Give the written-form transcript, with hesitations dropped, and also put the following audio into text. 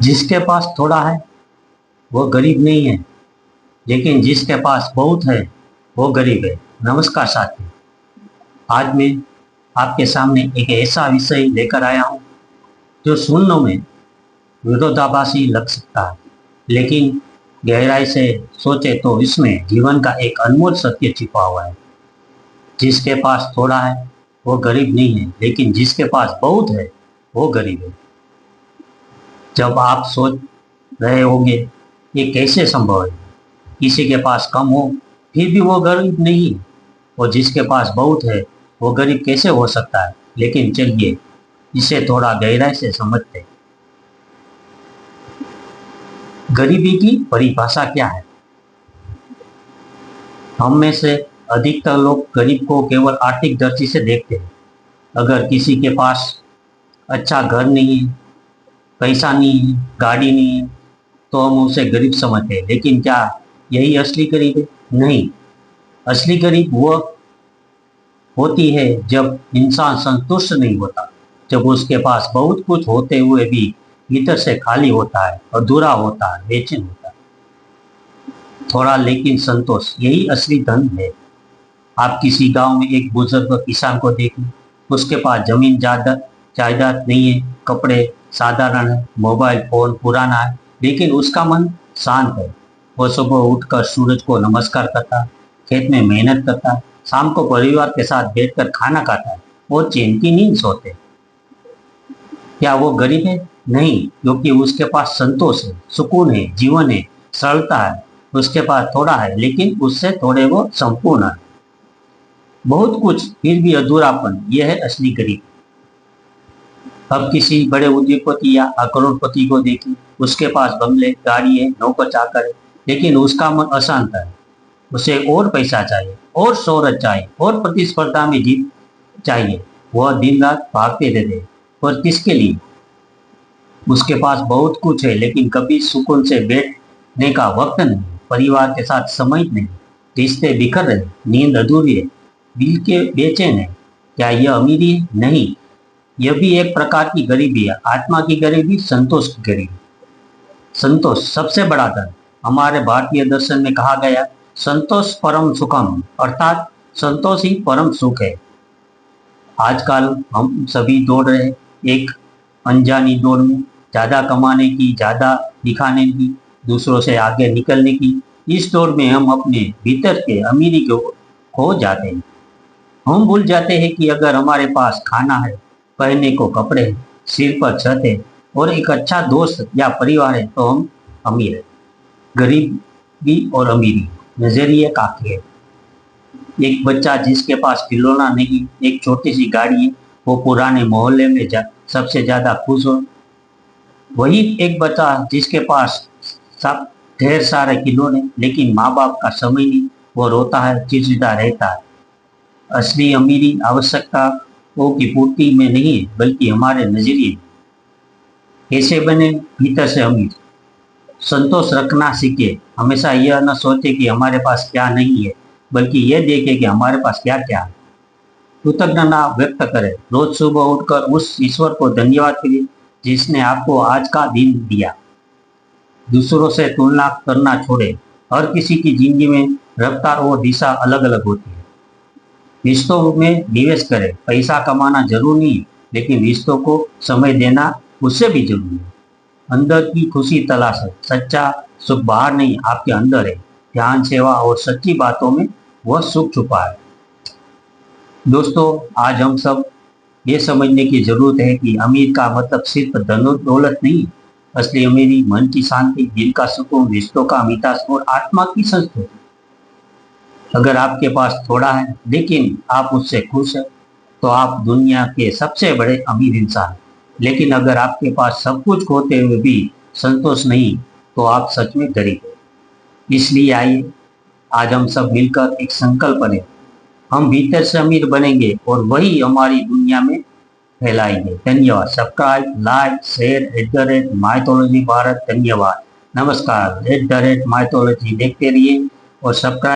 जिसके पास थोड़ा है वो गरीब नहीं है, लेकिन जिसके पास बहुत है वो गरीब है। नमस्कार साथी, आज मैं आपके सामने एक ऐसा विषय लेकर आया हूँ जो सुनने में विरोधाभासी लग सकता है, लेकिन गहराई से सोचे तो इसमें जीवन का एक अनमोल सत्य छिपा हुआ है। जिसके पास थोड़ा है वो गरीब नहीं है, लेकिन जिसके पास बहुत है वो गरीब है। जब आप सोच रहे होंगे ये कैसे संभव है, किसी के पास कम हो फिर भी वो गरीब नहीं है, और जिसके पास बहुत है वो गरीब कैसे हो सकता है। लेकिन चलिए इसे थोड़ा गहराई से समझते हैं। गरीबी की परिभाषा क्या है? हम में से अधिकतर लोग गरीब को केवल आर्थिक दृष्टि से देखते हैं। अगर किसी के पास अच्छा घर नहीं है, पैसा नहीं है, गाड़ी नहीं है, तो हम उसे गरीब समझते हैं। लेकिन क्या यही असली गरीब है? नहीं। असली गरीब वो होती है जब इंसान संतुष्ट नहीं होता, जब उसके पास बहुत कुछ होते हुए भी भीतर से खाली होता है, अधूरा होता है, बेचैन होता है। थोड़ा लेकिन संतोष, यही असली धन है। आप किसी गांव में एक बुजुर्ग किसान को देखें, उसके पास जमीन जायदाद नहीं है, कपड़े साधारण है, मोबाइल फोन पुराना है, लेकिन उसका मन शांत है। वो सुबह उठकर सूरज को नमस्कार करता है, खेत में मेहनत करता है, शाम को परिवार के साथ बैठकर खाना खाता है और चैन की नींद सोते हैं। क्या वो गरीब है? नहीं, क्योंकि उसके पास संतोष है, सुकून है, जीवन है, सरलता है। उसके पास थोड़ा है, लेकिन उससे थोड़े वो संपूर्ण है। बहुत कुछ फिर भी अधूरापन, यह है असली गरीब। अब किसी बड़े उद्योगपति या करोड़पति को देखिए, उसके पास बंगले, गाड़ी है, नौकर चाकर है, लेकिन उसका मन अशांत है। उसे और पैसा चाहिए, और शोहरत चाहिए, और प्रतिस्पर्धा में जीत चाहिए। वह दिन रात भागते रहते हैं। और किसके लिए? उसके पास बहुत कुछ है, लेकिन कभी सुकून से बैठने का वक्त नहीं, परिवार के साथ समय नहीं, रिश्ते बिखर रहे, नींद अधूरी है, दिल के बेचैन है। क्या यह अमीरी है? नहीं, यह भी एक प्रकार की गरीबी है। आत्मा की गरीबी, संतोष की गरीबी। संतोष सबसे बड़ा धन। हमारे भारतीय दर्शन में कहा गया, संतोष परम सुखम, अर्थात संतोष ही परम सुख है। आजकल हम सभी दौड़ रहे हैं एक अनजानी दौड़ में, ज्यादा कमाने की, ज्यादा दिखाने की, दूसरों से आगे निकलने की। इस दौड़ में हम अपने भीतर के अमीरी को खो जाते हैं। हम भूल जाते हैं कि अगर हमारे पास खाना है, पहनने को कपड़े हैं, सिर पर छत है और एक अच्छा दोस्त या परिवार है, तो हम अमीर है। गरीबी और अमीरी नजरिए काफी है। एक बच्चा जिसके पास खिलौना नहीं, एक छोटी सी गाड़ी है, वो पुराने मोहल्ले में सबसे ज्यादा खुश हो। वही एक बच्चा जिसके पास सब ढेर सारे खिलौने, लेकिन माँ बाप का समय नहीं, वो रोता है, चिड़चिड़ा रहता है। असली अमीरी आवश्यकताओं की पूर्ति में नहीं है, बल्कि हमारे नजरिए। कैसे बने भीतर से अमीर? संतोष रखना सीखे। हमेशा यह न सोचे कि हमारे पास क्या नहीं है, बल्कि यह देखे कि हमारे पास क्या क्या है। कृतज्ञता व्यक्त करें। रोज सुबह उठकर उस ईश्वर को धन्यवाद करिए जिसने आपको आज का दिन दिया। दूसरों से तुलना करना छोड़े। हर किसी की जिंदगी में रफ्तार और दिशा अलग अलग होती है। रिश्तों में निवेश करें। पैसा कमाना जरूरी नहीं, लेकिन रिश्तों को समय देना उससे भी जरूरी है। अंदर की खुशी तलाश है। सच्चा सुख बाहर नहीं, आपके अंदर है। ध्यान, सेवा और सच्ची बातों में वह सुख छुपा है। दोस्तों, आज हम सब ये समझने की जरूरत है कि अमीर का मतलब सिर्फ धन दौलत नहीं। असली अमीरी मन की शांति, दिल का सुकून, रिश्तों का मिठास और आत्मा की संतुष्टि। अगर आपके पास थोड़ा है लेकिन आप उससे खुश हैं, तो आप दुनिया के सबसे बड़े अमीर इंसान हैं। लेकिन अगर आपके पास सब कुछ होते हुए भी संतोष नहीं, तो आप सच में गरीब हैं। इसलिए आइए आज हम सब मिलकर एक संकल्प करें। हम भीतर से अमीर बनेंगे और वही हमारी दुनिया में फैलाएंगे। धन्यवाद। Subscribe, like, share @mythology Bharat. धन्यवाद। नमस्कार। @माइथोलॉजी देखते रहिए और सब्सक्राइब